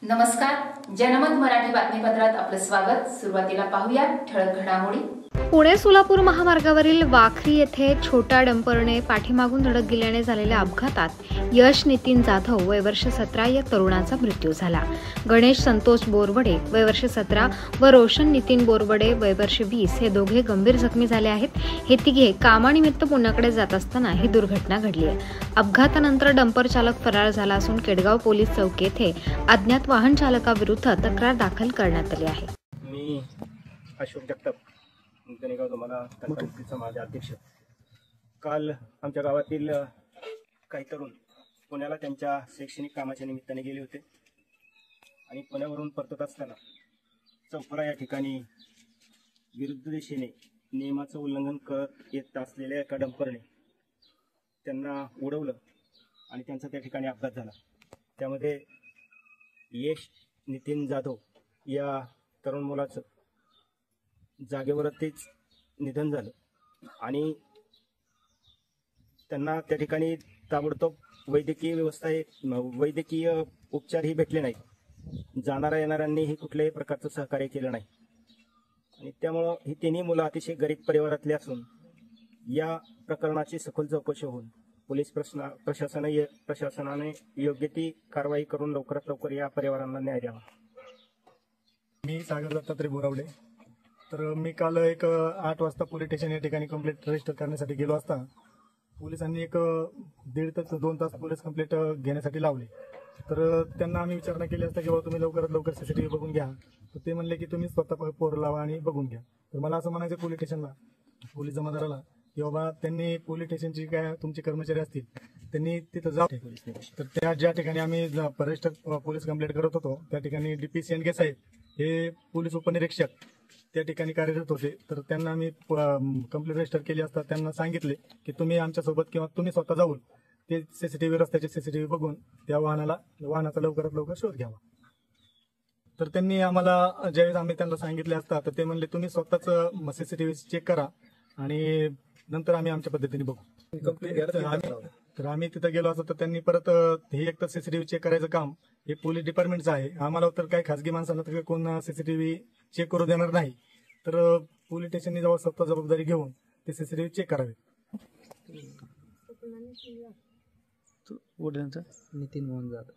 नमस्कार, जनमत मराठी बातमीपत्रात आपलं स्वागत। सुरुवातीला पाहूया ठळक घडामोडी। पुणे सोलापूर महामार्गावरील वाखरी येथे छोट्या डंपरने पाठीमागून धडक गेल्याने झालेल्या अपघातात यश नितीन जाधव वय वर्ष 17 या तरुणाचा मृत्यू झाला। गणेश संतोष बोरवडे वय वर्ष 17 व रोशन नितीन बोरवडे वय वर्ष 20 हे दोघे गंभीर जखमी झाले आहेत। हे तिघे कामानिमित्त पुण्याकडे जात असताना ही दुर्घटना घडली आहे। अपघातानंतर डंपर चालक फरार झाला असून केडगाव पोलीस चौकी येथे अज्ञात वाहन चालकाविरुद्ध तक्रार दाखल करण्यात आली आहे। मी अशोक जगताप गणेगाव तुम्हाला तंत्रज्ञानाचा माझा अध्यक्ष। काल आमच्या गावातील काही तरुण पुण्याला त्यांच्या शैक्षणिक कामाच्या निमित्ताने गेले होते आणि पुण्यावरून परतत असताना चौफरा या ठिकाणी विरुद्ध दिशेने नियमाचं उल्लंघन करत येत असलेल्या एका डंपरने त्यांना उडवलं आणि त्यांचा त्या ठिकाणी अपघात झाला। त्यामध्ये यश नितीन जाधव या तरुण मुलाचं जागेवरतीच निधन झालं आणि त्यांना त्या ठिकाणी ताबडतोब वैद्यकीय उपचारही भेटले नाहीत। जाणाऱ्या येणाऱ्यांनीही कुठल्याही प्रकारचं सहकार्य केलं नाही आणि त्यामुळं ही तिन्ही मुलं अतिशय गरीब परिवारातली असून या प्रकरणाची सखोल चौकशी होऊन पोलीस प्रशासनाने योग्य ती कारवाई करून लवकरात लवकर या परिवारांना न्याय द्यावा। मी सागर दत्तात्रय बोरावडे। तर मी काल एक 8 वाजता पोलीस स्टेशन या ठिकाणी कंप्लेंट रजिस्टर करण्यासाठी गेलो असता पोलिसांनी एक 1.5 ते 2 तास पोलीस कंप्लेंट घेण्यासाठी लावले। तर त्यांना आम्ही विचारणा केली असता की बाबा तुम्ही लवकरात लवकर सीसीटीव्ही बघून घ्या। तर ते म्हणले की तुम्ही स्वतः पोर लावा आणि बघून घ्या। तर मला असं म्हणायचं पोलीस स्टेशनला पोलीस जमादाराला की बाबा त्यांनी पोलीस स्टेशनची काय तुमचे कर्मचारी असतील त्यांनी तिथं जावं। तर त्या ज्या ठिकाणी आम्ही रजिस्टर पोलीस कंप्लेंट करत होतो त्या ठिकाणी DP शेंडगे साहेब हे पोलीस उपनिरीक्षक त्या ठिकाणी कार्यरत होते। तर त्यांना आम्ही कंप्लेंट रजिस्टर केली असता त्यांना सांगितले की तुम्ही आमच्यासोबत किंवा तुम्ही स्वतः जाऊन ते सीसीटीव्ही रस्त्याचे सीसीटीव्ही बघून त्या वाहनाचा लवकरात लवकर शोध घ्यावा। तर त्यांनी आम्हाला ज्यावेळेस आम्ही त्यांना सांगितले असता तर ते म्हणले तुम्ही स्वतःच सीसीटीव्ही चेक करा आणि नंतर आम्ही आमच्या पद्धतीने बघू। तर आम्ही तिथं गेलो असतो तर त्यांनी परत हे एक तर सीसीटीव्ही चेक करायचं काम हे पोलीस डिपार्टमेंटचं आहे। आम्हाला तर काही खासगी माणसांना तर कोण सीसीटीव्ही चेक करू देणार नाही। तर पोलीस स्टेशनने जेव्हा स्वतः जबाबदारी घेऊन ते सीसीटीव्ही चेक करावे। नितीन मोहन जाधव।